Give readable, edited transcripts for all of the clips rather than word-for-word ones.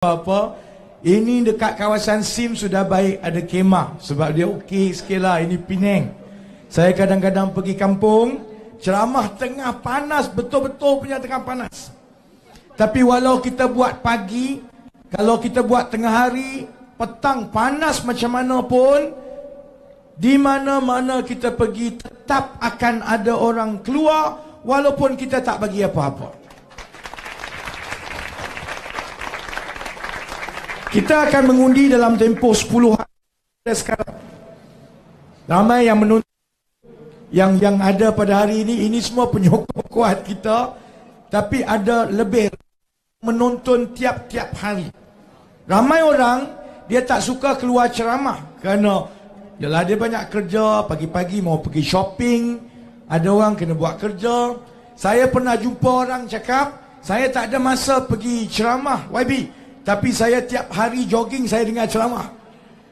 apa. Ini dekat kawasan SIM sudah baik ada kemah. Sebab dia okey sikit lah. Ini Penang. Saya kadang-kadang pergi kampung, ceramah tengah panas, betul-betul punya tengah panas. Tapi walau kita buat pagi, kalau kita buat tengah hari, petang panas macam mana pun, di mana-mana kita pergi tetap akan ada orang keluar walaupun kita tak bagi apa-apa. Kita akan mengundi dalam tempoh 10 hari sekarang. Ramai yang menonton, yang ada pada hari ini semua penyokong kuat kita. Tapi ada lebih menonton tiap-tiap hari. Ramai orang, dia tak suka keluar ceramah. Kerana yalah, dia banyak kerja, pagi-pagi mau pergi shopping. Ada orang kena buat kerja. Saya pernah jumpa orang cakap, saya tak ada masa pergi ceramah, YB. Tapi saya tiap hari jogging, saya dengar ceramah.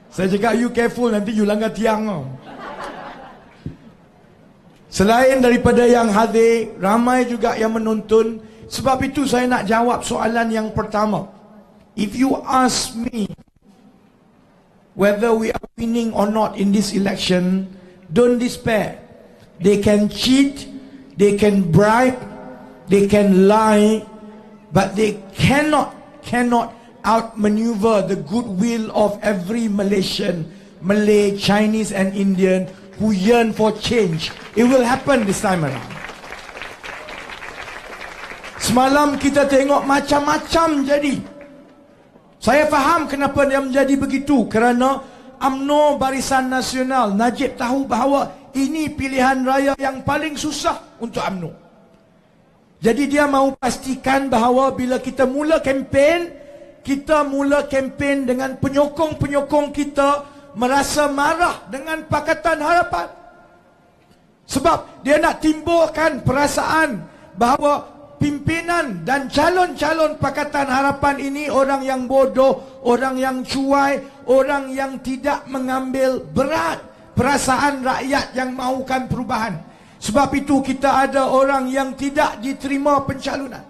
Saya cakap, you careful, nanti you langgar tiang. Selain daripada yang hadir, ramai juga yang menonton. Sebab itu saya nak jawab soalan yang pertama. If you ask me whether we are winning or not in this election, don't despair. They can cheat, they can bribe, they can lie, but they cannot outmaneuver the goodwill of every Malaysian, Malay, Chinese and Indian who yearn for change. It will happen this time around. Semalam kita tengok macam-macam jadi. Saya faham kenapa dia menjadi begitu. Kerana UMNO Barisan Nasional, Najib tahu bahawa ini pilihan raya yang paling susah untuk UMNO. Jadi dia mahu pastikan bahawa bila kita mula kempen, kita mula kempen dengan penyokong-penyokong kita merasa marah dengan Pakatan Harapan. Sebab dia nak timbulkan perasaan bahawa pimpinan dan calon-calon Pakatan Harapan ini orang yang bodoh, orang yang cuai, orang yang tidak mengambil berat perasaan rakyat yang mahukan perubahan. Sebab itu kita ada orang yang tidak diterima pencalonan.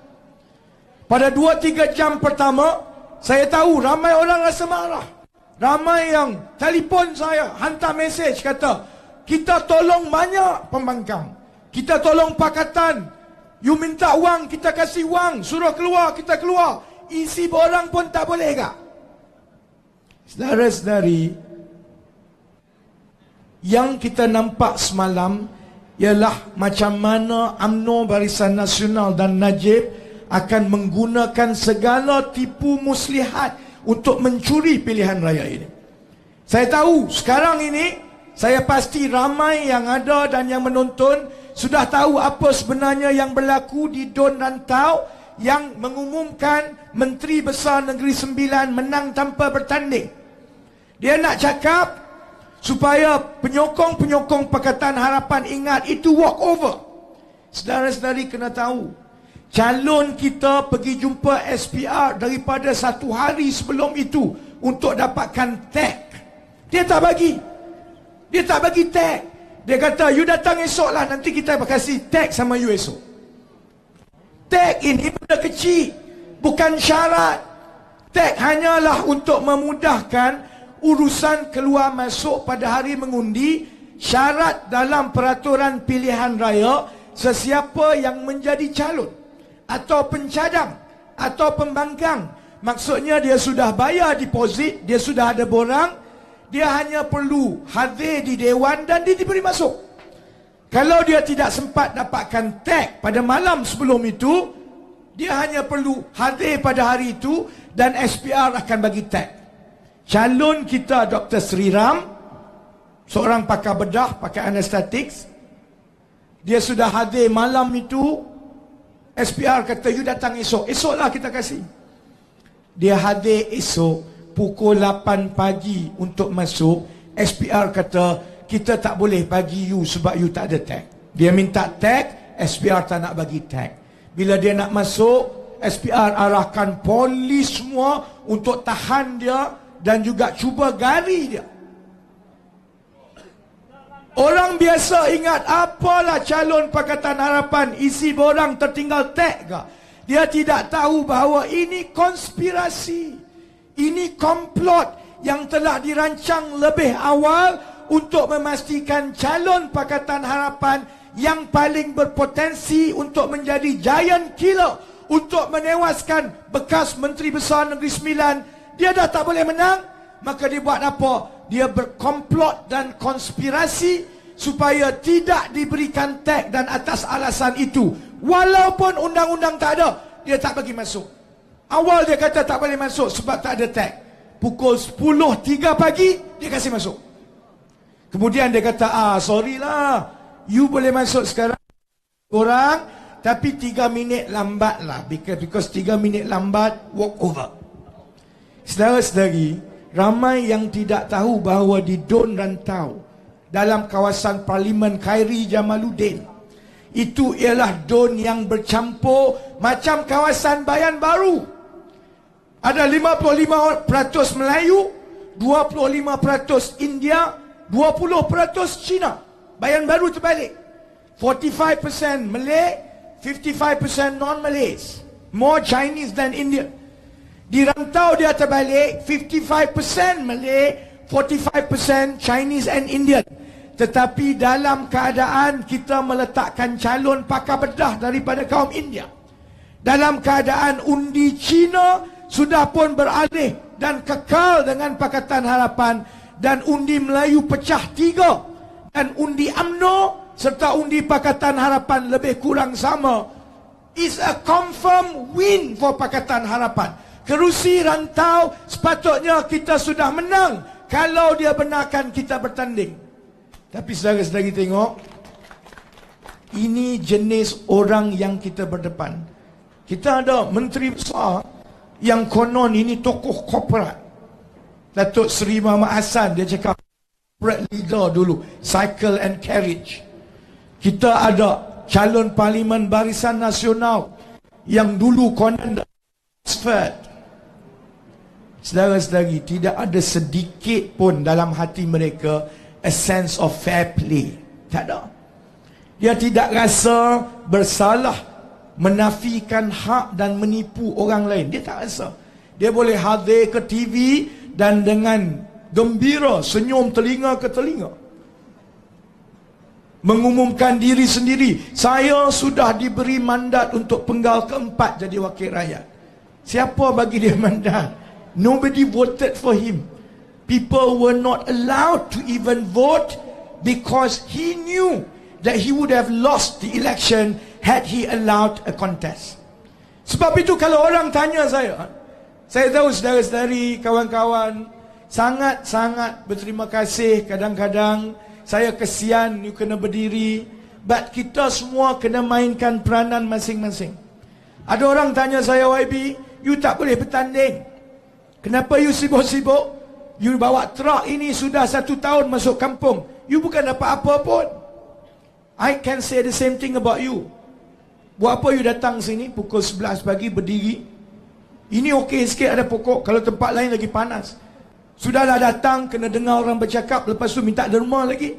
Pada 2-3 jam pertama, saya tahu ramai orang rasa marah. Ramai yang telefon saya, hantar mesej kata, kita tolong banyak pembangkang. Kita tolong pakatan. You minta wang, kita kasih wang. Suruh keluar, kita keluar. Isi borang pun tak boleh kah? Saudara-saudari, yang kita nampak semalam ialah macam mana UMNO Barisan Nasional dan Najib akan menggunakan segala tipu muslihat untuk mencuri pilihan raya ini. Saya tahu sekarang ini, saya pasti ramai yang ada dan yang menonton sudah tahu apa sebenarnya yang berlaku di Don Rantau yang mengumumkan Menteri Besar Negeri Sembilan menang tanpa bertanding. Dia nak cakap supaya penyokong-penyokong Pakatan Harapan ingat itu walkover. Saudara-saudari kena tahu, calon kita pergi jumpa SPR daripada 1 hari sebelum itu untuk dapatkan tag. Dia tak bagi. Dia tak bagi tag. Dia kata, you datang esok lah, nanti kita kasih tag sama you esok. Tag ini benda kecil, bukan syarat. Tag hanyalah untuk memudahkan urusan keluar masuk pada hari mengundi. Syarat dalam peraturan pilihan raya, sesiapa yang menjadi calon atau pencadang atau pembangkang, maksudnya dia sudah bayar deposit, dia sudah ada borang, dia hanya perlu hadir di dewan dan dia diberi masuk. Kalau dia tidak sempat dapatkan tag pada malam sebelum itu, dia hanya perlu hadir pada hari itu dan SPR akan bagi tag. Calon kita Dr. Sri Ram, seorang pakar bedah, pakar anestetics, dia sudah hadir malam itu. SPR kata, you datang esok. Esoklah kita kasih. Dia hadir esok pukul 8 pagi untuk masuk. SPR kata, kita tak boleh bagi you sebab you tak ada tag. Dia minta tag, SPR tak nak bagi tag. Bila dia nak masuk, SPR arahkan polis semua untuk tahan dia dan juga cuba gari dia. Orang biasa ingat, apalah calon Pakatan Harapan, isi borang tertinggal tag ke? Dia tidak tahu bahawa ini konspirasi. Ini komplot yang telah dirancang lebih awal untuk memastikan calon Pakatan Harapan yang paling berpotensi untuk menjadi giant killer, untuk menewaskan bekas Menteri Besar Negeri Sembilan. Dia dah tak boleh menang, maka dia buat apa? Dia berkomplot dan konspirasi supaya tidak diberikan tag, dan atas alasan itu, walaupun undang-undang tak ada, dia tak bagi masuk. Awal dia kata tak boleh masuk sebab tak ada tag. Pukul 10.03 pagi, dia kasih masuk. Kemudian dia kata, sorry lah, you boleh masuk sekarang korang, tapi 3 minit lambat lah. Because 3 minit lambat, walk over. Saudara-saudari, ramai yang tidak tahu bahawa di Don Rantau, dalam kawasan Parlimen Khairi Jamaluddin, itu ialah Don yang bercampur macam kawasan Bayan Baru. Ada 55% Melayu, 25% India, 20% Cina. Bayan Baru terbalik. 45% Malay, 55% non-Malays. More Chinese than Indian. Di Rantau dia terbalik, 55% Malay, 45% Chinese and Indian. Tetapi dalam keadaan kita meletakkan calon pakar bedah daripada kaum India, dalam keadaan undi Cina sudah pun beralih dan kekal dengan Pakatan Harapan, dan undi Melayu pecah 3, dan undi UMNO serta undi Pakatan Harapan lebih kurang sama, is a confirm win for Pakatan Harapan. Kerusi Rantau sepatutnya kita sudah menang kalau dia benarkan kita bertanding. Tapi saudara-saudari tengok, ini jenis orang yang kita berdepan. Kita ada menteri besar yang konon ini tokoh korporat. Datuk Seri Muhammad Hassan, dia cakap corporate leader dulu, cycle and carriage. Kita ada calon Parlimen Barisan Nasional yang dulu konon Oxford. Saudara-saudari, tidak ada sedikit pun dalam hati mereka a sense of fair play. Tak ada. Dia tidak rasa bersalah menafikan hak dan menipu orang lain. Dia tak rasa. Dia boleh hadir ke TV dan dengan gembira senyum telinga ke telinga mengumumkan diri sendiri, saya sudah diberi mandat untuk penggal keempat jadi wakil rakyat. Siapa bagi dia mandat? Nobody voted for him. People were not allowed to even vote because he knew that he would have lost the election had he allowed a contest. Sebab itu kalau orang tanya saya tahu saudara-saudari, kawan-kawan, sangat-sangat berterima kasih. Kadang-kadang saya kesian you kena berdiri, but kita semua kena mainkan peranan masing-masing. Ada orang tanya saya, YB, you tak boleh bertanding. Kenapa you sibuk-sibuk? You bawa truk ini sudah 1 tahun masuk kampung, you bukan dapat apa pun. I can say the same thing about you. Buat apa you datang sini pukul 11 pagi berdiri? Ini okey sikit ada pokok, kalau tempat lain lagi panas. Sudahlah datang, kena dengar orang bercakap, lepas tu minta derma lagi,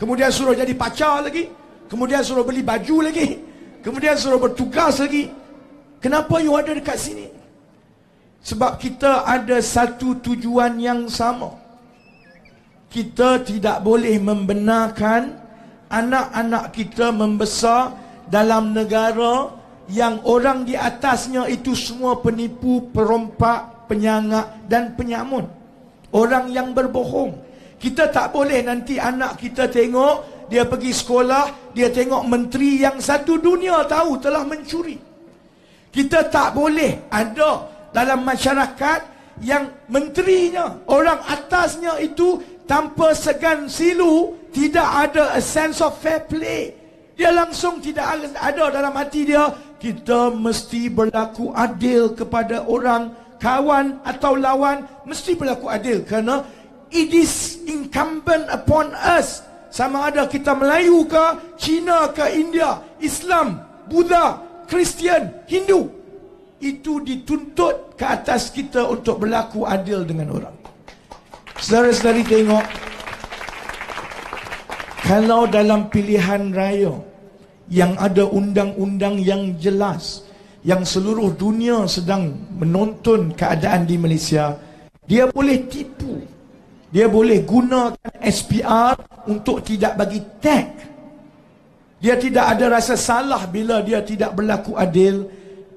kemudian suruh jadi pacar lagi, kemudian suruh beli baju lagi, kemudian suruh bertugas lagi. Kenapa you ada dekat sini? Sebab kita ada satu tujuan yang sama. Kita tidak boleh membenarkan anak-anak kita membesar dalam negara yang orang di atasnya itu semua penipu, perompak, penyangak dan penyamun. Orang yang berbohong. Kita tak boleh nanti anak kita tengok dia pergi sekolah, dia tengok menteri yang satu dunia tahu telah mencuri. Kita tak boleh ada dalam masyarakat yang menterinya, orang atasnya itu tanpa segan silu, tidak ada a sense of fair play. Dia langsung tidak ada dalam hati dia, kita mesti berlaku adil kepada orang, kawan atau lawan, mesti berlaku adil. Kerana it is incumbent upon us, sama ada kita Melayu ke, Cina ke, India, Islam, Buddha, Kristian, Hindu, itu dituntut ke atas kita untuk berlaku adil dengan orang. Saudara-saudari tengok, kalau dalam pilihan raya yang ada undang-undang yang jelas, yang seluruh dunia sedang menonton keadaan di Malaysia, dia boleh tipu. Dia boleh gunakan SPR untuk tidak bagi tag. Dia tidak ada rasa salah bila dia tidak berlaku adil.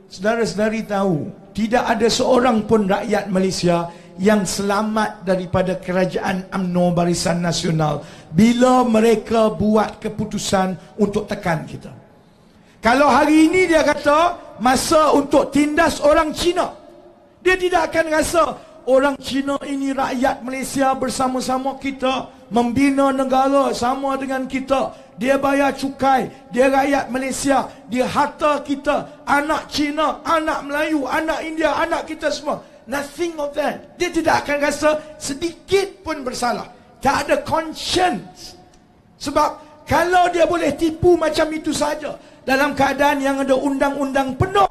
Saudara-saudari tahu, tidak ada seorang pun rakyat Malaysia yang selamat daripada kerajaan UMNO Barisan Nasional bila mereka buat keputusan untuk tekan kita. Kalau hari ini dia kata masa untuk tindas orang Cina, dia tidak akan rasa orang Cina ini rakyat Malaysia bersama-sama kita, membina negara sama dengan kita. Dia bayar cukai, dia rakyat Malaysia, dia harta kita, anak Cina, anak Melayu, anak India, anak kita semua. Nothing of that. Dia tidak akan rasa sedikit pun bersalah. Tak ada conscience. Sebab kalau dia boleh tipu macam itu saja dalam keadaan yang ada undang-undang penuh,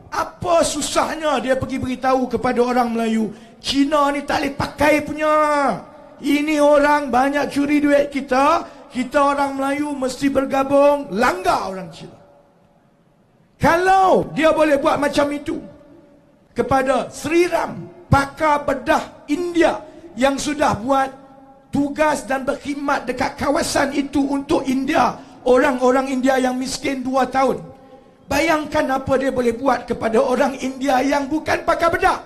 apa susahnya dia pergi beritahu kepada orang Melayu, Cina ni tak boleh pakai punya. Ini orang banyak curi duit kita. Kita orang Melayu mesti bergabung, langgar orang Cina. Kalau dia boleh buat macam itu kepada Sri Ram, pakar bedah India yang sudah buat tugas dan berkhidmat dekat kawasan itu untuk India, orang-orang India yang miskin 2 tahun. Bayangkan apa dia boleh buat kepada orang India yang bukan pakar bedah.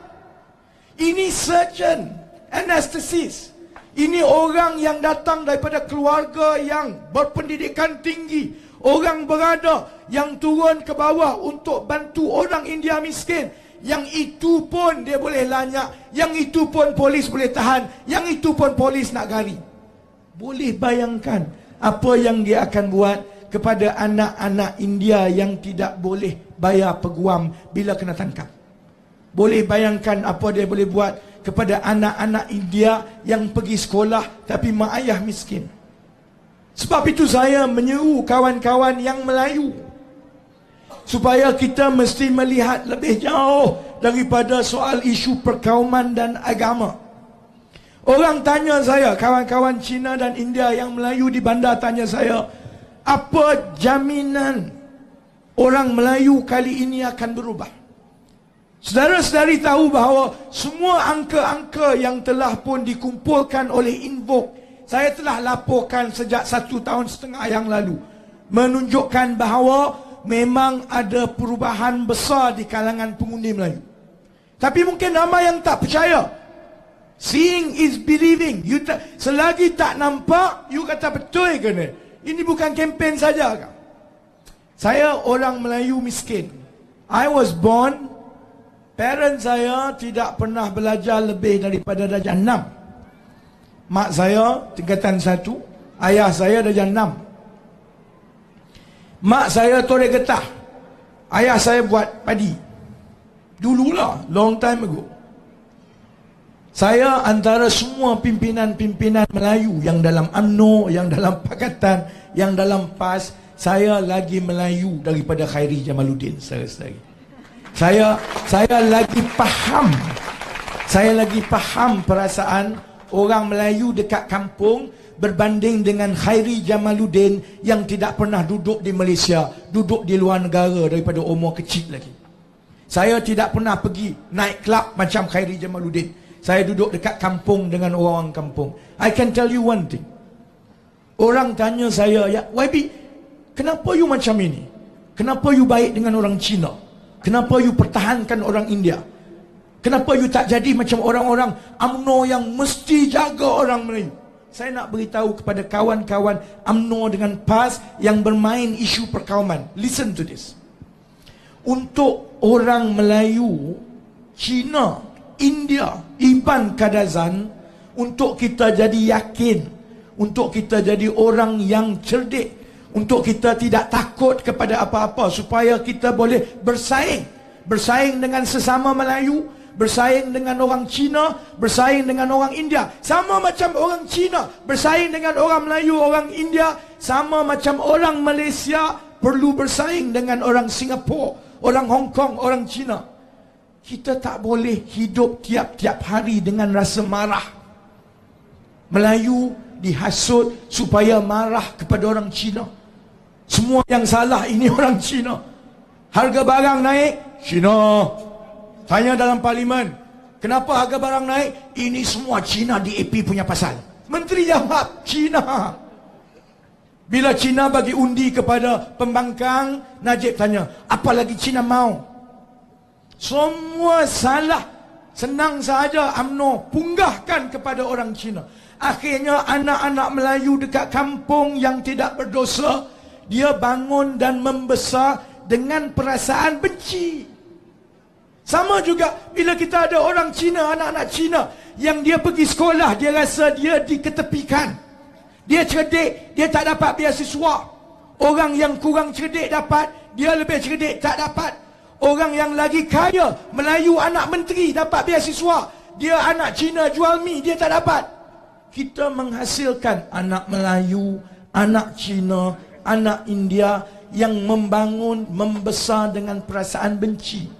Ini surgeon, anesthetist. Ini orang yang datang daripada keluarga yang berpendidikan tinggi. Orang berada yang turun ke bawah untuk bantu orang India miskin. Yang itu pun dia boleh lanyak. Yang itu pun polis boleh tahan. Yang itu pun polis nak gari. Boleh bayangkan apa yang dia akan buat kepada anak-anak India yang tidak boleh bayar peguam bila kena tangkap. Boleh bayangkan apa dia boleh buat kepada anak-anak India yang pergi sekolah tapi mak ayah miskin. Sebab itu saya menyeru kawan-kawan yang Melayu supaya kita mesti melihat lebih jauh daripada soal isu perkauman dan agama. Orang tanya saya, kawan-kawan Cina dan India yang Melayu di bandar tanya saya, apa jaminan orang Melayu kali ini akan berubah? Saudara-saudari tahu bahawa semua angka-angka yang telah pun dikumpulkan oleh Invoke, saya telah laporkan sejak 1.5 tahun yang lalu, menunjukkan bahawa memang ada perubahan besar di kalangan pengundi Melayu. Tapi mungkin ramai yang tak percaya. Seeing is believing. Selagi tak nampak, you kata betul ke ni? Ini bukan kempen saja kan? Saya orang Melayu miskin. I was born, parents saya tidak pernah belajar lebih daripada darjah 6. Mak saya tingkatan 1, ayah saya darjah 6. Mak saya torek getah, ayah saya buat padi. Dululah, long time ago. Saya antara semua pimpinan-pimpinan Melayu yang dalam UMNO, yang dalam Pakatan, yang dalam PAS, saya lagi Melayu daripada Khairi Jamaluddin, saudara-saudari. Saya lagi faham perasaan orang Melayu dekat kampung berbanding dengan Khairi Jamaluddin yang tidak pernah duduk di Malaysia, duduk di luar negara daripada umur kecil lagi. Saya tidak pernah pergi night club macam Khairi Jamaluddin. Saya duduk dekat kampung dengan orang kampung. I can tell you one thing. Orang tanya saya, ya YB, kenapa you macam ini? Kenapa you baik dengan orang Cina? Kenapa you pertahankan orang India? Kenapa you tak jadi macam orang-orang UMNO yang mesti jaga orang Melayu? Saya nak beritahu kepada kawan-kawan UMNO dengan PAS yang bermain isu perkauman. Listen to this. Untuk orang Melayu, Cina, India, Iban Kadazan, untuk kita jadi yakin, untuk kita jadi orang yang cerdik, untuk kita tidak takut kepada apa-apa, supaya kita boleh bersaing dengan sesama Melayu, bersaing dengan orang Cina, bersaing dengan orang India. Sama macam orang Cina bersaing dengan orang Melayu, orang India. Sama macam orang Malaysia perlu bersaing dengan orang Singapura, orang Hong Kong, orang Cina. Kita tak boleh hidup tiap-tiap hari dengan rasa marah. Melayu dihasut supaya marah kepada orang Cina. Semua yang salah ini orang Cina. Harga barang naik, Cina. Tanya dalam parlimen, kenapa harga barang naik? Ini semua Cina DAP punya pasal. Menteri jawab, Cina. Bila Cina bagi undi kepada pembangkang, Najib tanya, apa lagi Cina mau? Semua salah. Senang saja UMNO punggahkan kepada orang Cina. Akhirnya anak-anak Melayu dekat kampung yang tidak berdosa, dia bangun dan membesar dengan perasaan benci. Sama juga bila kita ada orang Cina, anak-anak Cina yang dia pergi sekolah, dia rasa dia diketepikan. Dia cerdik, dia tak dapat beasiswa. Orang yang kurang cerdik dapat, dia lebih cerdik tak dapat. Orang yang lagi kaya, Melayu anak menteri dapat beasiswa, dia anak Cina jual mi, dia tak dapat. Kita menghasilkan anak Melayu, anak Cina, anak India yang membangun, membesar dengan perasaan benci.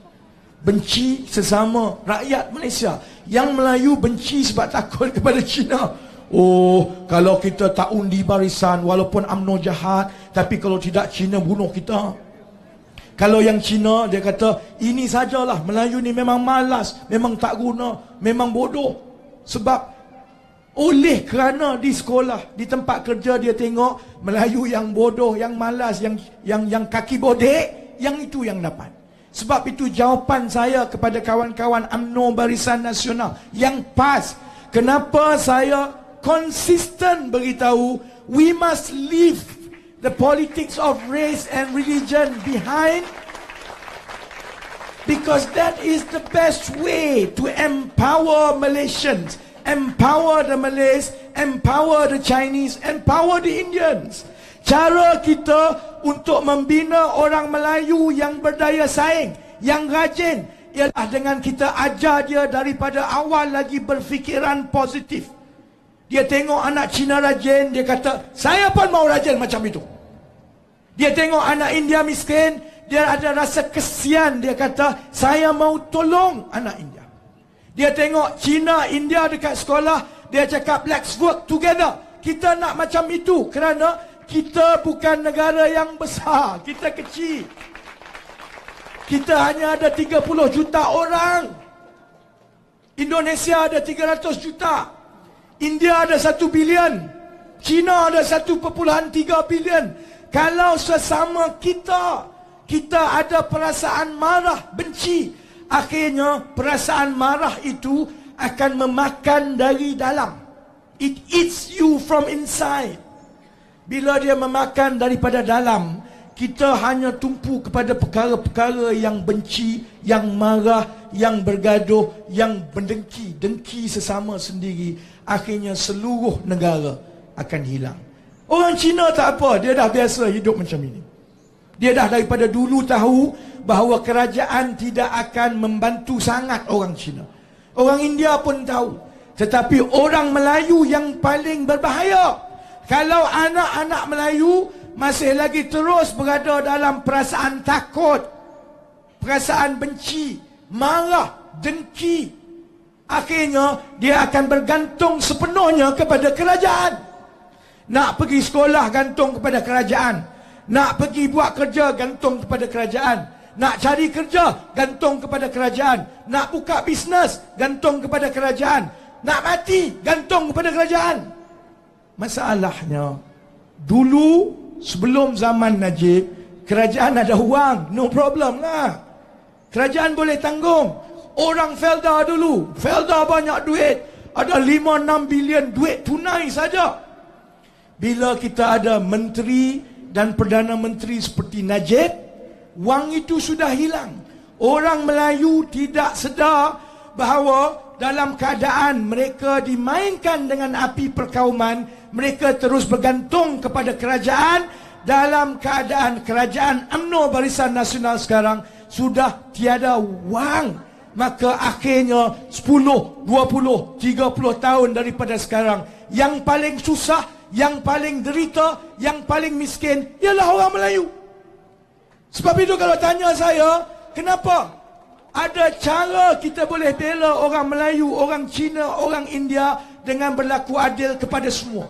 Benci sesama rakyat Malaysia. Yang Melayu benci sebab takut kepada Cina. Oh, kalau kita tak undi barisan, walaupun UMNO jahat, tapi kalau tidak Cina bunuh kita. Kalau yang Cina, dia kata, ini sajalah, Melayu ni memang malas, memang tak guna, memang bodoh. Sebab oleh kerana di sekolah, di tempat kerja dia tengok Melayu yang bodoh, yang malas, yang kaki bodek, yang itu yang dapat. Sebab itu jawapan saya kepada kawan-kawan UMNO Barisan Nasional yang PAS. Kenapa saya konsisten beritahu, we must leave the politics of race and religion behind, because that is the best way to empower Malaysians, empower the Malays, empower the Chinese, empower the Indians. Cara kita untuk membina orang Melayu yang berdaya saing, yang rajin, ialah dengan kita ajar dia daripada awal lagi berfikiran positif. Dia tengok anak Cina rajin, dia kata, saya pun mau rajin macam itu. Dia tengok anak India miskin, dia ada rasa kesian, dia kata, saya mau tolong anak India. Dia tengok Cina, India dekat sekolah, dia cakap, let's work together. Kita nak macam itu kerana kita bukan negara yang besar, kita kecil. Kita hanya ada 30 juta orang. Indonesia ada 300 juta. India ada 1 bilion. China ada 1.3 bilion. Kalau sesama kita ada perasaan marah, benci, akhirnya perasaan marah itu akan memakan dari dalam. It eats you from inside. Bila dia memakan daripada dalam, kita hanya tumpu kepada perkara-perkara yang benci, yang marah, yang bergaduh, yang mendengki, dengki sesama sendiri. Akhirnya seluruh negara akan hilang. Orang Cina tak apa, dia dah biasa hidup macam ini. Dia dah daripada dulu tahu bahawa kerajaan tidak akan membantu sangat orang Cina. Orang India pun tahu. Tetapi orang Melayu yang paling berbahaya. Kalau anak-anak Melayu masih lagi terus berada dalam perasaan takut, perasaan benci, marah, dengki, akhirnya dia akan bergantung sepenuhnya kepada kerajaan. Nak pergi sekolah gantung kepada kerajaan, nak pergi buat kerja gantung kepada kerajaan, nak cari kerja gantung kepada kerajaan, nak buka bisnes gantung kepada kerajaan, nak mati gantung kepada kerajaan. Masalahnya, dulu sebelum zaman Najib, kerajaan ada wang, no problem lah. Kerajaan boleh tanggung. Orang Felda dulu, Felda banyak duit, ada 5-6 bilion duit tunai saja. Bila kita ada menteri dan Perdana Menteri seperti Najib, wang itu sudah hilang. Orang Melayu tidak sedar bahawa dalam keadaan mereka dimainkan dengan api perkauman, mereka terus bergantung kepada kerajaan. Dalam keadaan kerajaan UMNO Barisan Nasional sekarang sudah tiada wang, maka akhirnya 10, 20, 30 tahun daripada sekarang, yang paling susah, yang paling derita, yang paling miskin ialah orang Melayu. Sebab itu kalau tanya saya, kenapa ada cara kita boleh bela orang Melayu, orang Cina, orang India dengan berlaku adil kepada semua.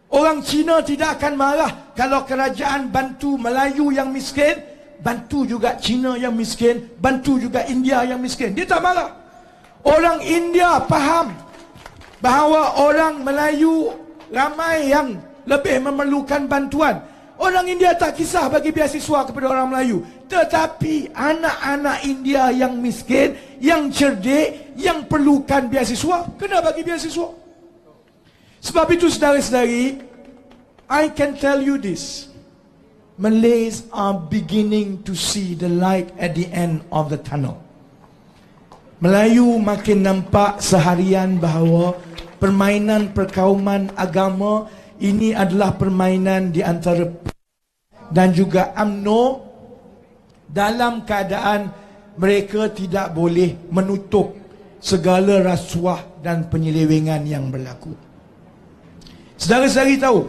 Orang Cina tidak akan marah kalau kerajaan bantu Melayu yang miskin. bantu juga Cina yang miskin, bantu juga India yang miskin. Dia tak marah. Orang India faham bahawa orang Melayu ramai yang lebih memerlukan bantuan. Orang India tak kisah bagi beasiswa kepada orang Melayu. Tetapi anak-anak India yang miskin, yang cerdik, yang perlukan beasiswa, kena bagi beasiswa. Sebab itu saudara-saudari, I can tell you this. Malays are beginning to see the light at the end of the tunnel. Melayu makin nampak seharian bahawa permainan perkauman agama ini adalah permainan di antara dan juga UMNO dalam keadaan mereka tidak boleh menutup segala rasuah dan penyelewengan yang berlaku. Saudara-saudari tahu,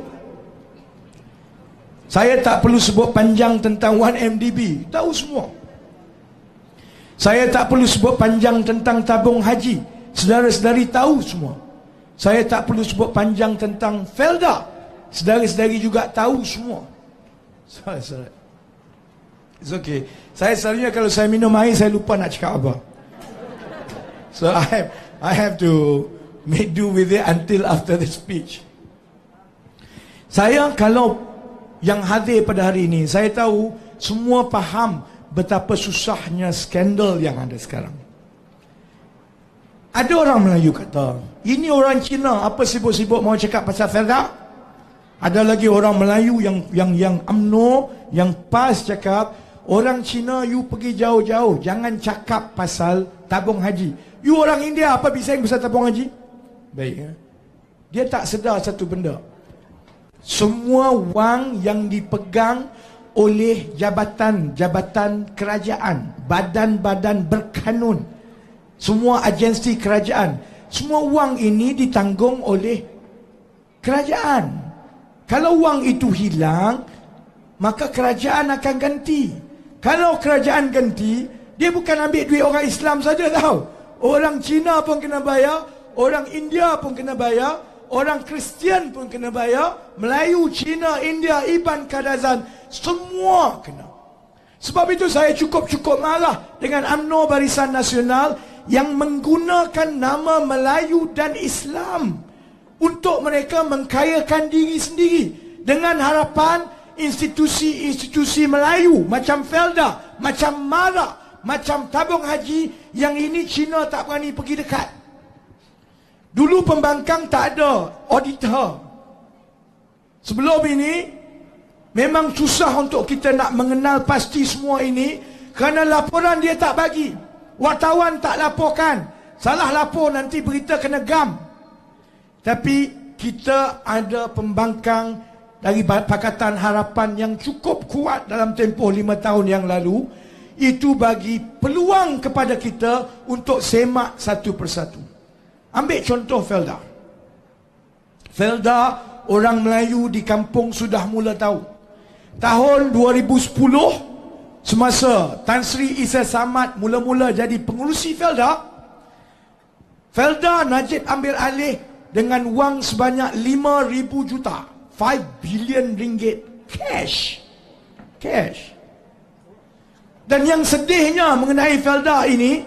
saya tak perlu sebut panjang tentang 1MDB, tahu semua. Saya tak perlu sebut panjang tentang tabung haji, saudara-saudari tahu semua. Saya tak perlu sebut panjang tentang Felda, saudara-saudari juga tahu semua. Sorry. It's okay. Saya selalunya kalau saya minum air, saya lupa nak cakap apa. So I have to make do with it until after the speech. Saya kalau yang hadir pada hari ini, saya tahu semua faham betapa susahnya skandal yang ada sekarang. Ada orang Melayu kata, ini orang Cina, apa sibuk-sibuk mau cakap pasal Felda? Ada lagi orang Melayu yang UMNO, yang PAS cakap, orang Cina you pergi jauh-jauh, jangan cakap pasal tabung haji. You orang India apa bising pasal tabung haji? Baik. Dia tak sedar satu benda. Semua wang yang dipegang oleh jabatan-jabatan kerajaan, badan-badan berkanun, semua agensi kerajaan, semua wang ini ditanggung oleh kerajaan. Kalau wang itu hilang, maka kerajaan akan ganti. Kalau kerajaan ganti, dia bukan ambil duit orang Islam saja tahu. Orang Cina pun kena bayar, orang India pun kena bayar, orang Kristian pun kena bayar, Melayu, Cina, India, Iban, Kadazan, semua kena. Sebab itu saya cukup marah dengan UMNO Barisan Nasional yang menggunakan nama Melayu dan Islam untuk mereka mengkayakan diri sendiri dengan harapan institusi-institusi Melayu macam Felda, macam MARA, macam tabung haji yang ini Cina tak berani pergi dekat. Dulu pembangkang tak ada auditor. Sebelum ini memang susah untuk kita nak mengenal pasti semua ini kerana laporan dia tak bagi. Wartawan tak laporkan. Salah lapor nanti berita kena gam. Tapi kita ada pembangkang dari Pakatan Harapan yang cukup kuat dalam tempoh 5 tahun yang lalu. Itu bagi peluang kepada kita untuk semak satu persatu. Ambil contoh Felda. Felda, orang Melayu di kampung sudah mula tahu. Tahun 2010, semasa Tan Sri Isa Samad mula-mula jadi pengurusi Felda, Felda Najib ambil alih dengan wang sebanyak 5,000 juta. 5 bilion ringgit cash. Dan yang sedihnya mengenai Felda ini,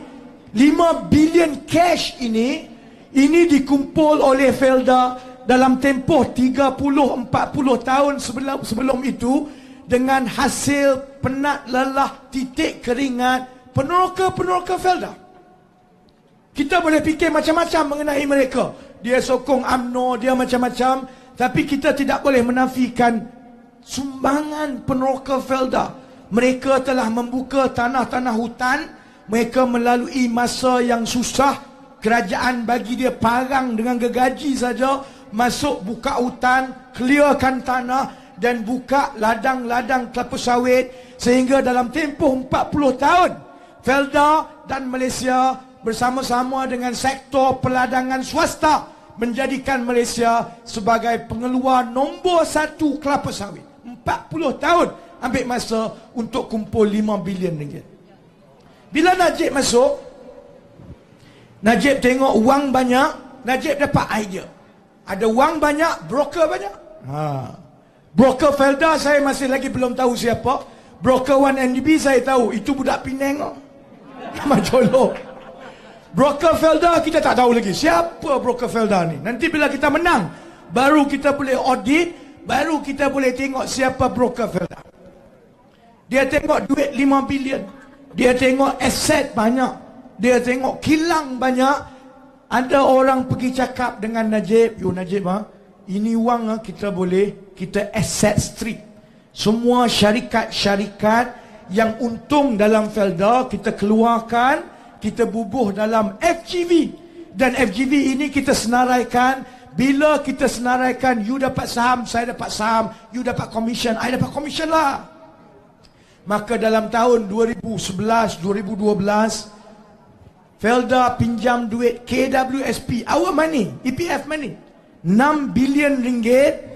5 bilion cash ini dikumpul oleh Felda dalam tempoh 30-40 tahun sebelum itu dengan hasil penat lelah, titik keringat peneroka Felda. Kita boleh fikir macam-macam mengenai mereka. Dia sokong UMNO, dia macam-macam, tapi kita tidak boleh menafikan sumbangan peneroka Felda. Mereka telah membuka tanah-tanah hutan. Mereka melalui masa yang susah. Kerajaan bagi dia parang dengan gergaji saja, masuk buka hutan, clearkan tanah dan buka ladang-ladang kelapa sawit, sehingga dalam tempoh 40 tahun Felda dan Malaysia bersama-sama dengan sektor peladangan swasta menjadikan Malaysia sebagai pengeluar nombor 1 kelapa sawit. 40 tahun ambil masa untuk kumpul 5 bilion ringgit. Bila Najib masuk, Najib tengok wang banyak, Najib dapat idea. Ada wang banyak, broker banyak. Broker Felda saya masih lagi belum tahu siapa. Broker 1MDB saya tahu, itu budak Penang. Nama Jolo. Broker Felda kita tak tahu lagi. Siapa Broker Felda ni? Nanti bila kita menang, baru kita boleh audit, baru kita boleh tengok siapa Broker Felda. Dia tengok duit 5 bilion. Dia tengok aset banyak. Dia tengok kilang banyak. Ada orang pergi cakap dengan Najib, "Yo Najib, ini wang kita boleh, kita asset strip. Semua syarikat-syarikat yang untung dalam Felda, kita keluarkan, kita bubuh dalam FGV. Dan FGV ini kita senaraikan. Bila kita senaraikan, you dapat saham, saya dapat saham, you dapat commission, I dapat commission lah." Maka dalam tahun 2011, 2012, Felda pinjam duit KWSP, our money, EPF money, 6 bilion ringgit.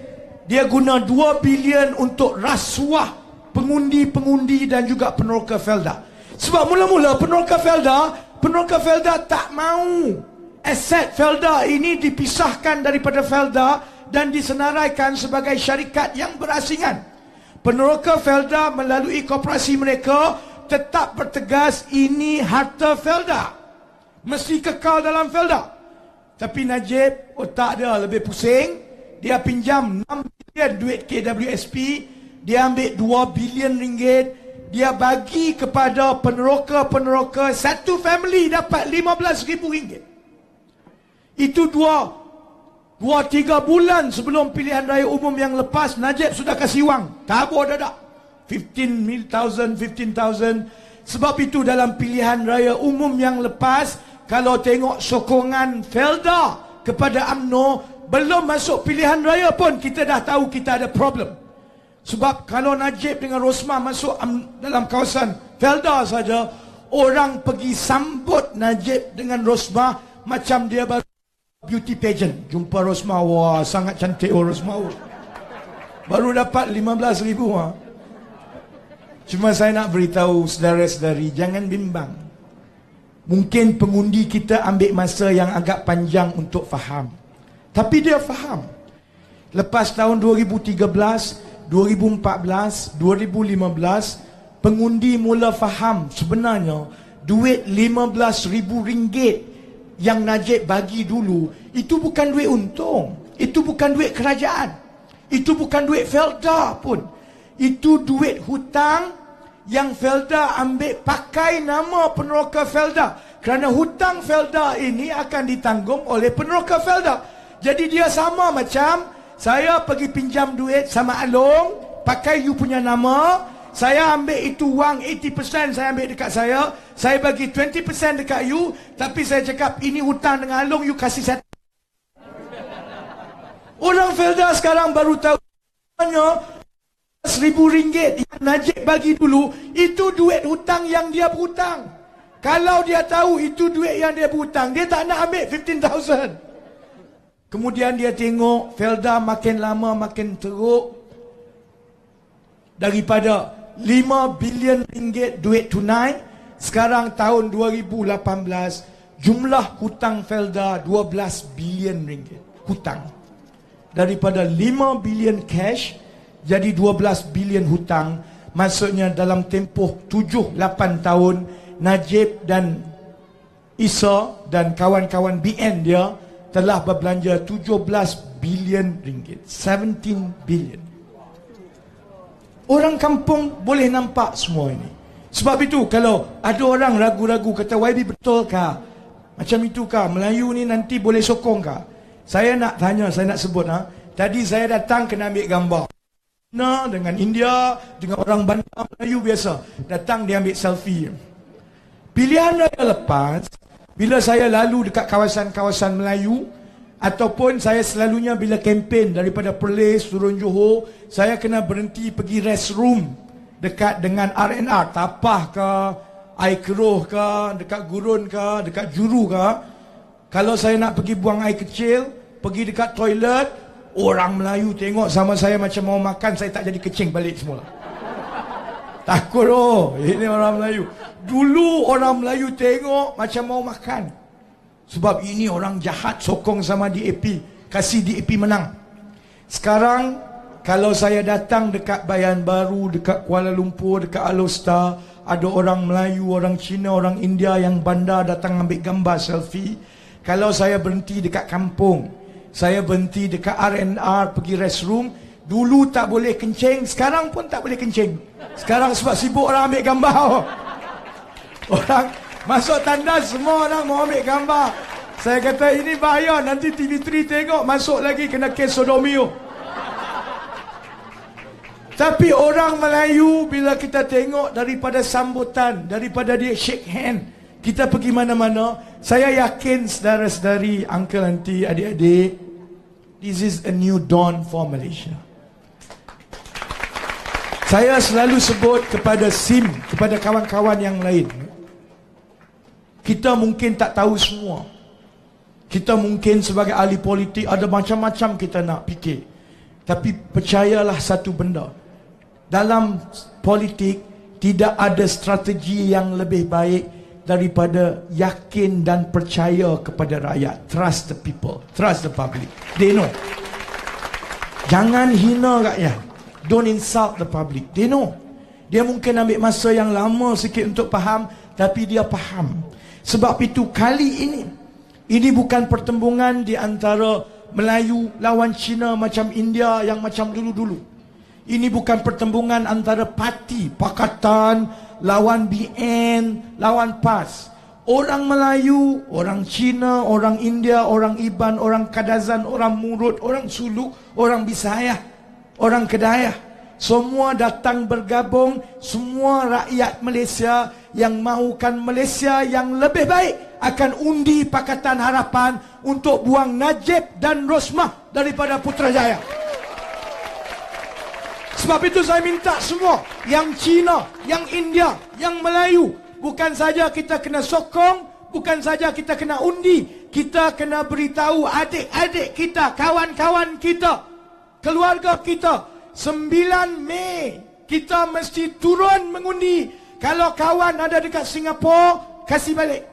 Dia guna 2 bilion untuk rasuah pengundi-pengundi dan juga peneroka Felda. Sebab mula-mula peneroka Felda tak mau aset Felda ini dipisahkan daripada Felda dan disenaraikan sebagai syarikat yang berasingan. Peneroka Felda melalui koperasi mereka tetap bertegas ini harta Felda, mesti kekal dalam Felda. Tapi Najib otak dia lebih pusing. Dia pinjam 6 bilion duit KWSP, dia ambil 2 bilion ringgit, dia bagi kepada peneroka-peneroka, satu family dapat 15,000 ringgit. Itu 2-3 bulan sebelum pilihan raya umum yang lepas, Najib sudah kasih wang. Tabur dadak 15,000. Sebab itu dalam pilihan raya umum yang lepas, kalau tengok sokongan Felda kepada UMNO, belum masuk pilihan raya pun kita dah tahu kita ada problem. Sebab kalau Najib dengan Rosmah masuk dalam kawasan Felda saja, orang pergi sambut Najib dengan Rosmah macam dia baru beauty pageant. Jumpa Rosmah, wah sangat cantik Rosmah. Baru dapat 15,000. Cuma saya nak beritahu saudara-saudari, jangan bimbang. Mungkin pengundi kita ambil masa yang agak panjang untuk faham. Tapi dia faham. Lepas tahun 2013, 2014, 2015, pengundi mula faham sebenarnya duit 15,000 ringgit yang Najib bagi dulu, itu bukan duit untung. Itu bukan duit kerajaan. Itu bukan duit Felda pun. Itu duit hutang yang Felda ambil pakai nama peneroka Felda. Kerana hutang Felda ini akan ditanggung oleh peneroka Felda. Jadi dia sama macam saya pergi pinjam duit sama Along, pakai you punya nama, saya ambil itu wang 80% saya ambil dekat saya bagi 20% dekat you, tapi saya cakap ini hutang dengan Along, you kasih saya. Orang Felda sekarang baru tahu sebenarnya 1,000 ringgit yang Najib bagi dulu, itu duit hutang yang dia berhutang. Kalau dia tahu itu duit yang dia berhutang, dia tak nak ambil 15,000. Kemudian dia tengok Felda makin lama makin teruk. Daripada 5 bilion ringgit duit tunai, sekarang tahun 2018 jumlah hutang Felda 12 bilion ringgit hutang. Daripada 5 bilion cash jadi 12 bilion hutang. Maksudnya dalam tempoh 7-8 tahun, Najib dan Isa dan kawan-kawan BN dia telah berbelanja 17 bilion ringgit. 17 bilion. Orang kampung boleh nampak semua ini. Sebab itu kalau ada orang ragu-ragu kata, YB betulkah? Macam itukah? Melayu ni nanti boleh sokongkah? Saya nak tanya, saya nak sebut. Tadi saya datang kena ambil gambar. Dengan India, dengan orang Bandar Melayu biasa. Datang dia ambil selfie. Pilihan raya lepas, bila saya lalu dekat kawasan-kawasan Melayu, ataupun saya selalunya bila kempen daripada Perlis turun Johor, saya kena berhenti pergi restroom dekat dengan RNR, Tapah ke, Air Keruh ke, dekat Gurun ke, dekat Juru ke. Kalau saya nak pergi buang air kecil, pergi dekat toilet, orang Melayu tengok sama saya macam mau makan, saya tak jadi kecing balik semula. Takut ini orang Melayu. Dulu orang Melayu tengok macam mau makan. Sebab ini orang jahat sokong sama DAP, kasih DAP menang. Sekarang kalau saya datang dekat Bayan Baru, dekat Kuala Lumpur, dekat Alostar, ada orang Melayu, orang Cina, orang India yang bandar datang ambil gambar selfie. Kalau saya berhenti dekat kampung, saya berhenti dekat R&R pergi restroom, dulu tak boleh kencing, sekarang pun tak boleh kencing. Sekarang sebab sibuk orang ambil gambar. Orang masuk tandas, semua orang mau ambil gambar. Saya kata ini bahaya, nanti TV3 tengok, masuk lagi kena kes sodomio. Tapi orang Melayu, bila kita tengok daripada sambutan, daripada dia shake hand, kita pergi mana-mana, saya yakin saudara-saudari, uncle, auntie, adik-adik, this is a new dawn for Malaysia. Saya selalu sebut kepada SIM, kepada kawan-kawan yang lain, kita mungkin tak tahu semua. Kita mungkin sebagai ahli politik ada macam-macam kita nak fikir. Tapi percayalah satu benda, dalam politik tidak ada strategi yang lebih baik daripada yakin dan percaya kepada rakyat. Trust the people, trust the public. They know. Jangan hina rakyat. Don't insult the public. They know. Dia mungkin ambil masa yang lama sikit untuk faham, tapi dia faham. Sebab itu kali ini bukan pertembungan di antara Melayu lawan Cina macam India yang macam dulu-dulu. Ini bukan pertembungan antara parti, pakatan, lawan BN, lawan PAS. Orang Melayu, orang Cina, orang India, orang Iban, orang Kadazan, orang Murut, orang Suluk, orang Bisaya, orang Kedayak, semua datang bergabung. Semua rakyat Malaysia yang mahukan Malaysia yang lebih baik akan undi Pakatan Harapan untuk buang Najib dan Rosmah daripada Putrajaya. Sebab itu saya minta semua, yang Cina, yang India, yang Melayu, bukan saja kita kena sokong, bukan saja kita kena undi, kita kena beritahu adik-adik kita, kawan-kawan kita, keluarga kita, 9 Mei kita mesti turun mengundi. Kalau kawan ada dekat Singapura, kasih balik.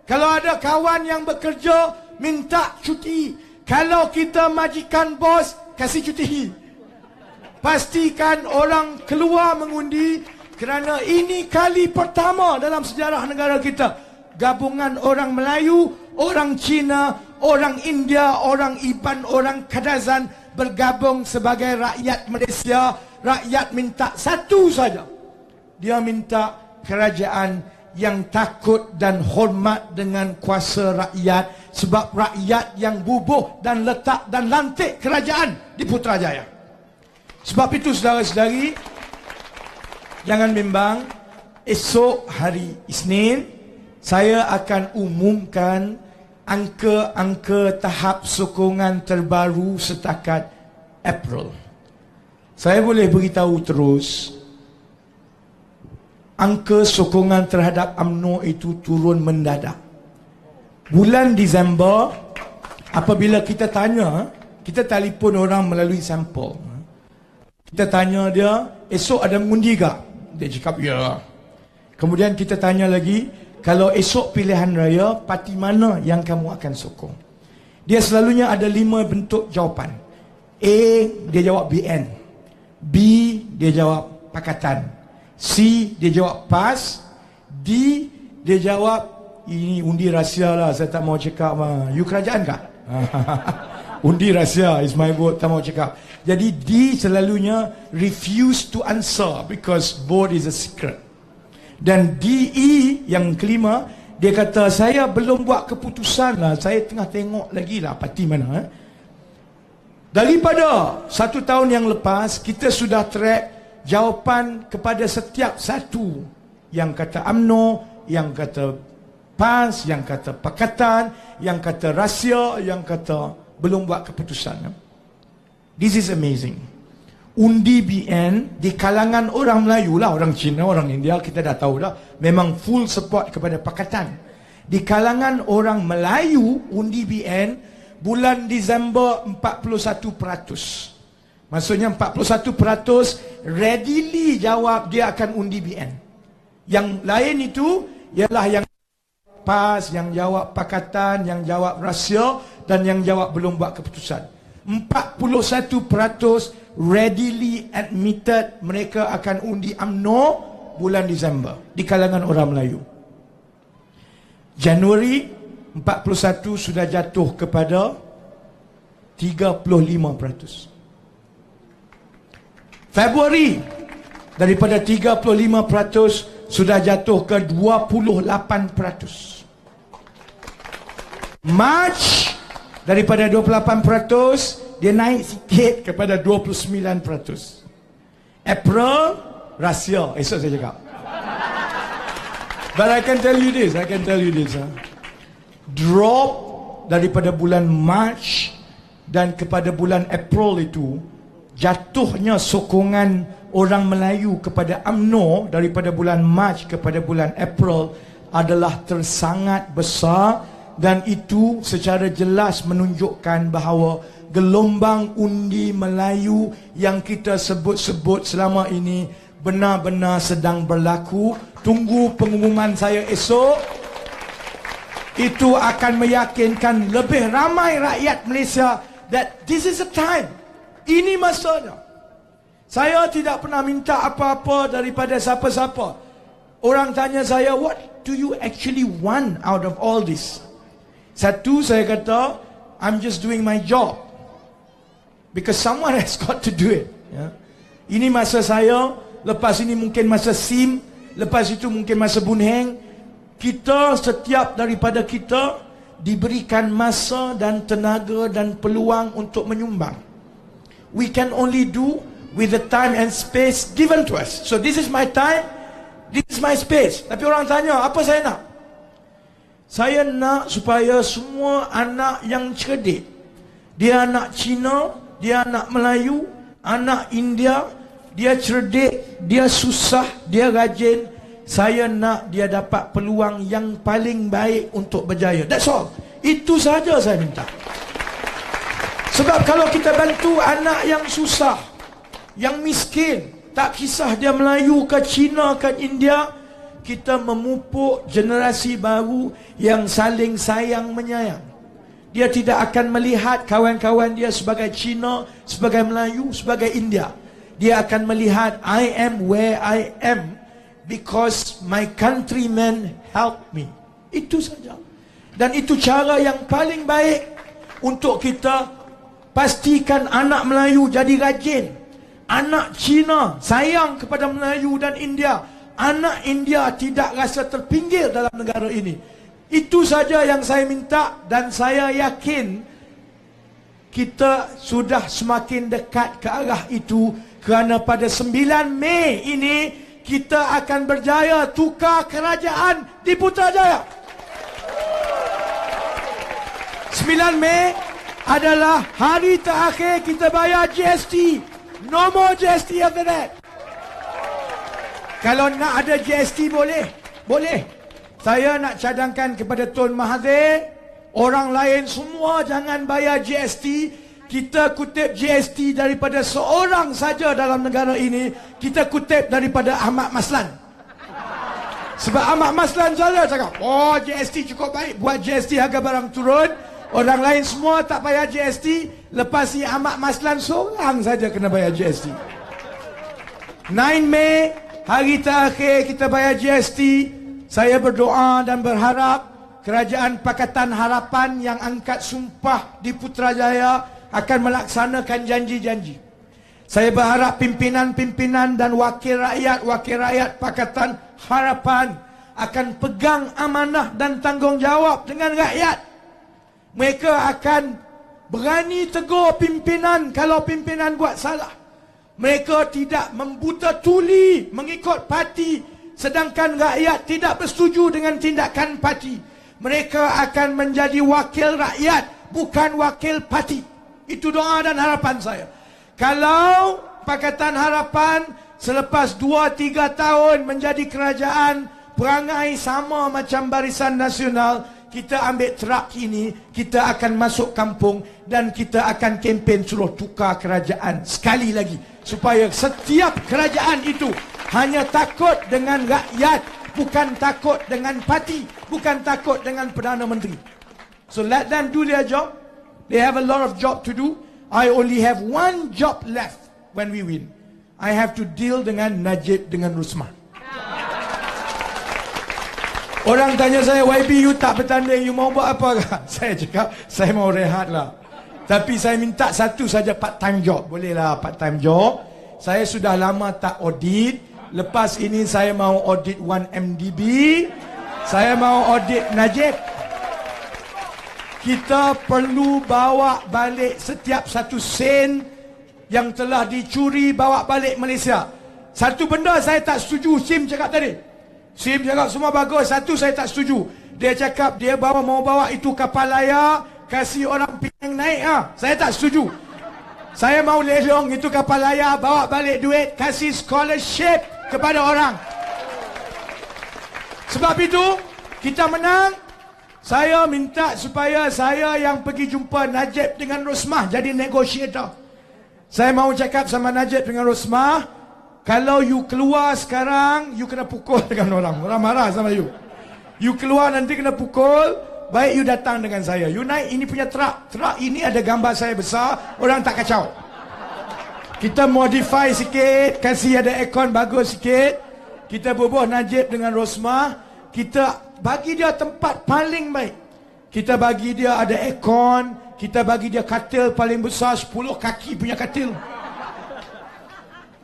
Kalau ada kawan yang bekerja, minta cuti. Kalau kita majikan bos, kasih cuti. Pastikan orang keluar mengundi, kerana ini kali pertama dalam sejarah negara kita gabungan orang Melayu, orang Cina, orang India, orang Iban, orang Kadazan bergabung sebagai rakyat Malaysia. Rakyat minta satu saja. Dia minta kerajaan yang takut dan hormat dengan kuasa rakyat, sebab rakyat yang bubuh dan letak dan lantik kerajaan di Putrajaya. Sebab itu saudara-saudari, jangan bimbang, esok hari Isnin saya akan umumkan angka-angka tahap sokongan terbaru setakat April. Saya boleh beritahu terus, angka sokongan terhadap UMNO itu turun mendadak. Bulan Disember, apabila kita tanya, kita telefon orang melalui sampel. Kita tanya dia, esok ada mengundi tak? Dia cakap, ya. Kemudian kita tanya lagi, kalau esok pilihan raya, parti mana yang kamu akan sokong? Dia selalunya ada 5 bentuk jawapan. A, dia jawab BN. B, dia jawab Pakatan. C, dia jawab PAS. D, dia jawab, ini undi rahsia lah, saya tak mau cakap. You kerajaan kah? Undi rahsia, is my vote, tak mau cakap. Jadi D selalunya refuse to answer because vote is a secret. Dan DE yang kelima, dia kata saya belum buat keputusan lah, saya tengah tengok lagi lah parti mana. Daripada 1 tahun yang lepas, kita sudah track jawapan kepada setiap satu. Yang kata UMNO, yang kata PAS, yang kata Pakatan, yang kata rahsia, yang kata belum buat keputusan. This is amazing. Undi BN di kalangan orang Melayu lah, orang Cina, orang India, kita dah tahu dah, memang full support kepada Pakatan. Di kalangan orang Melayu, undi BN bulan Disember 41%. Maksudnya 41% readily jawab dia akan undi BN. Yang lain itu ialah yang PAS, yang jawab Pakatan, yang jawab rahsia, dan yang jawab belum buat keputusan. 41% readily admitted mereka akan undi UMNO bulan Disember di kalangan orang Melayu. Januari 41 sudah jatuh kepada 35%. Februari daripada 35% sudah jatuh ke 28%. Mac daripada 28% dia naik sikit kepada 29%. April rahsia, esok saya cakap. But I can tell you this, drop daripada bulan Mac dan kepada bulan April itu, jatuhnya sokongan orang Melayu kepada UMNO daripada bulan Mac kepada bulan April adalah tersangat besar, dan itu secara jelas menunjukkan bahawa gelombang undi Melayu yang kita sebut-sebut selama ini benar-benar sedang berlaku. Tunggu pengumuman saya esok. Itu akan meyakinkan lebih ramai rakyat Malaysia that this is the time. Ini masanya. Saya tidak pernah minta apa-apa daripada siapa-siapa. Orang tanya saya, what do you actually want out of all this? Satu, saya kata, I'm just doing my job. Because someone has got to do it. Ya. Ini masa saya, lepas ini mungkin masa SIM, lepas itu mungkin masa Bun Heng. Kita, setiap daripada kita, diberikan masa dan tenaga dan peluang untuk menyumbang. We can only do with the time and space given to us. So this is my time, this is my space. Tapi orang tanya, apa saya nak? Saya nak supaya semua anak yang cerdik, dia anak Cina, dia anak Melayu, anak India, dia cerdik, dia susah, dia rajin, saya nak dia dapat peluang yang paling baik untuk berjaya. That's all. Itu saja saya minta. Sebab kalau kita bantu anak yang susah, yang miskin, tak kisah dia Melayu ke Cina ke India, kita memupuk generasi baru yang saling sayang menyayang. Dia tidak akan melihat kawan-kawan dia sebagai Cina, sebagai Melayu, sebagai India. Dia akan melihat, I am where I am because my countrymen helped me. Itu saja. Dan itu cara yang paling baik untuk kita pastikan anak Melayu jadi rajin. Anak Cina sayang kepada Melayu dan India. Anak India tidak rasa terpinggir dalam negara ini. Itu saja yang saya minta, dan saya yakin kita sudah semakin dekat ke arah itu, kerana pada 9 Mei ini kita akan berjaya tukar kerajaan di Putrajaya. 9 Mei adalah hari terakhir kita bayar GST. No more GST after that. Kalau nak ada GST boleh. Boleh. Saya nak cadangkan kepada Tun Mahathir, orang lain semua jangan bayar GST. Kita kutip GST daripada seorang saja dalam negara ini. Kita kutip daripada Ahmad Maslan. Sebab Ahmad Maslan saja cakap, oh GST cukup baik, buat GST harga barang turun. Orang lain semua tak bayar GST. Lepas ni Ahmad Maslan seorang saja kena bayar GST. 9 Mei, hari terakhir kita bayar GST. Saya berdoa dan berharap Kerajaan Pakatan Harapan yang angkat sumpah di Putrajaya akan melaksanakan janji-janji. Saya berharap pimpinan-pimpinan dan wakil rakyat Pakatan Harapan akan pegang amanah dan tanggungjawab dengan rakyat. Mereka akan berani tegur pimpinan kalau pimpinan buat salah. Mereka tidak membuta tuli mengikut parti, sedangkan rakyat tidak bersetuju dengan tindakan parti. Mereka akan menjadi wakil rakyat, bukan wakil parti. Itu doa dan harapan saya. Kalau Pakatan Harapan selepas 2-3 tahun menjadi kerajaan, perangai sama macam Barisan Nasional, kita ambil truk ini, kita akan masuk kampung dan kita akan kempen suruh tukar kerajaan sekali lagi. Supaya setiap kerajaan itu hanya takut dengan rakyat, bukan takut dengan parti, bukan takut dengan Perdana Menteri. So let them do their job. They have a lot of job to do. I only have one job left when we win. I have to deal dengan Najib dengan Rosmah. Orang tanya saya, YB you tak bertanding, you mau buat apa? Saya cakap, saya mau rehat lah. Tapi saya minta satu saja part-time job. Boleh lah part-time job. Saya sudah lama tak audit. Lepas ini saya mau audit 1MDB. Saya mau audit Najib. Kita perlu bawa balik setiap 1 sen yang telah dicuri, bawa balik Malaysia. Satu benda saya tak setuju, Sim cakap tadi. Sim cakap semua bagus, satu saya tak setuju. Dia cakap dia mau bawa itu kapal layar, kasih orang Penang naik. Saya tak setuju. Saya mau lelong itu kapal layar, bawa balik duit, kasih scholarship kepada orang. Sebab itu, kita menang. Saya minta supaya saya yang pergi jumpa Najib dengan Rosmah jadi negotiator. Saya mau cakap sama Najib dengan Rosmah, kalau you keluar sekarang, you kena pukul dengan orang. Orang marah sama you. You keluar nanti kena pukul, baik you datang dengan saya. You naik ini punya truk. Truk ini ada gambar saya besar, orang tak kacau. Kita modify sikit, kasih ada aircon bagus sikit. Kita bubuh Najib dengan Rosmah. Kita bagi dia tempat paling baik. Kita bagi dia ada aircon. Kita bagi dia katil paling besar, 10 kaki punya katil.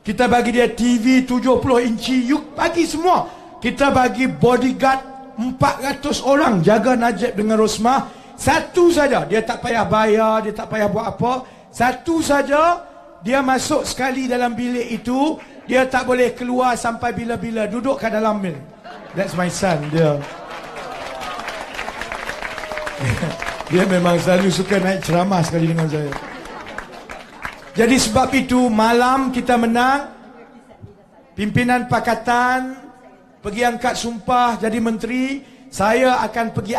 Kita bagi dia TV 70 inci. You bagi semua. Kita bagi bodyguard 400 orang jaga Najib dengan Rosmah. Satu saja, dia tak payah bayar, dia tak payah buat apa. Satu saja, dia masuk sekali dalam bilik itu, dia tak boleh keluar sampai bila-bila. Duduk kat dalam bilik. That's my son, dia. Dia memang selalu suka naik ceramah sekali dengan saya. Jadi sebab itu malam kita menang. Pimpinan pakatan pergi angkat sumpah jadi menteri. Saya akan pergi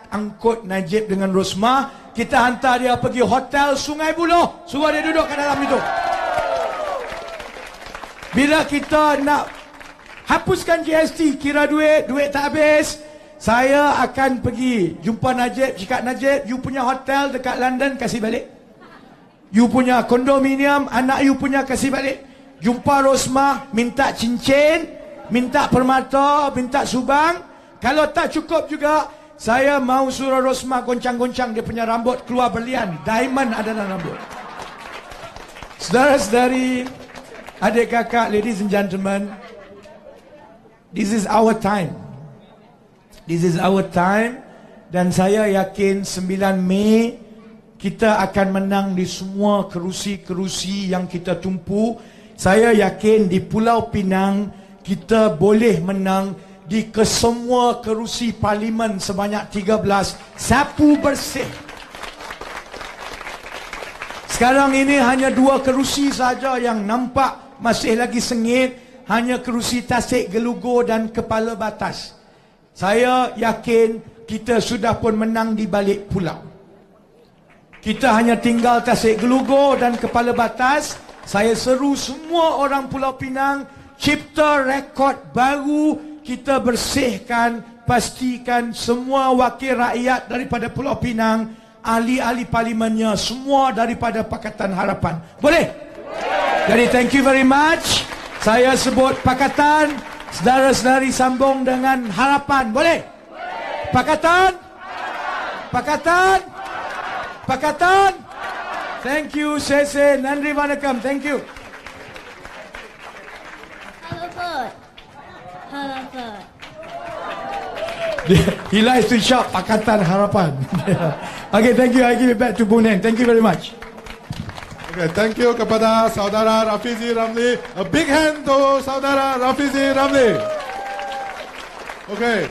angkut Najib dengan Rosmah. Kita hantar dia pergi hotel Sungai Buloh. Suruh dia duduk kat dalam itu. Bila kita nak hapuskan GST, kira duit tak habis, saya akan pergi jumpa Najib. Cakap, Najib, you punya hotel dekat London kasih balik. You punya kondominium, anak you punya kasih balik. Jumpa Rosmah, minta cincin, minta permata, minta subang. Kalau tak cukup juga, saya mau suruh Rosmah goncang-goncang dia punya rambut keluar berlian. Diamond ada dalam rambut. Saudara-saudari, adik kakak, ladies and gentlemen, this is our time. This is our time. Dan saya yakin 9 Mei kita akan menang di semua kerusi-kerusi yang kita tumpu. Saya yakin di Pulau Pinang kita boleh menang di kesemua kerusi parlimen sebanyak 13. Sapu bersih. Sekarang ini hanya 2 kerusi saja yang nampak masih lagi sengit. Hanya kerusi Tasik Gelugur dan Kepala Batas. Saya yakin kita sudah pun menang di balik pulau. Kita hanya tinggal Tasik Gelugur dan Kepala Batas. Saya seru semua orang Pulau Pinang cipta rekod baru. Kita bersihkan, pastikan semua wakil rakyat daripada Pulau Pinang, ahli-ahli parlimennya, semua daripada Pakatan Harapan. Boleh? Jadi thank you very much. Saya sebut Pakatan, saudara-saudari sambung dengan Harapan. Boleh? Pakatan? Pakatan? Pakatan? Thank you, Sese. Nandri Vanakam. Thank you. Harapan. He likes to shout Pakatan Harapan. Okay, thank you. I give it back to Bunen. Thank you very much. Okay, thank you kepada Saudara Rafizi Ramli. A big hand to Saudara Rafizi Ramli. Okay,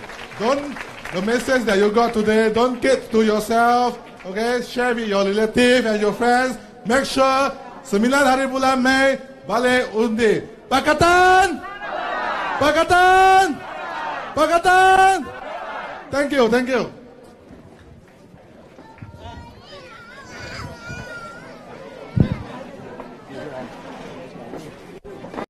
the message that you got today, don't keep to yourself. Okay, share with your relative and your friends. Make sure 9 hari bulan Mei balik undi. Pakatan! Pakatan! Pakatan! Thank you, thank you.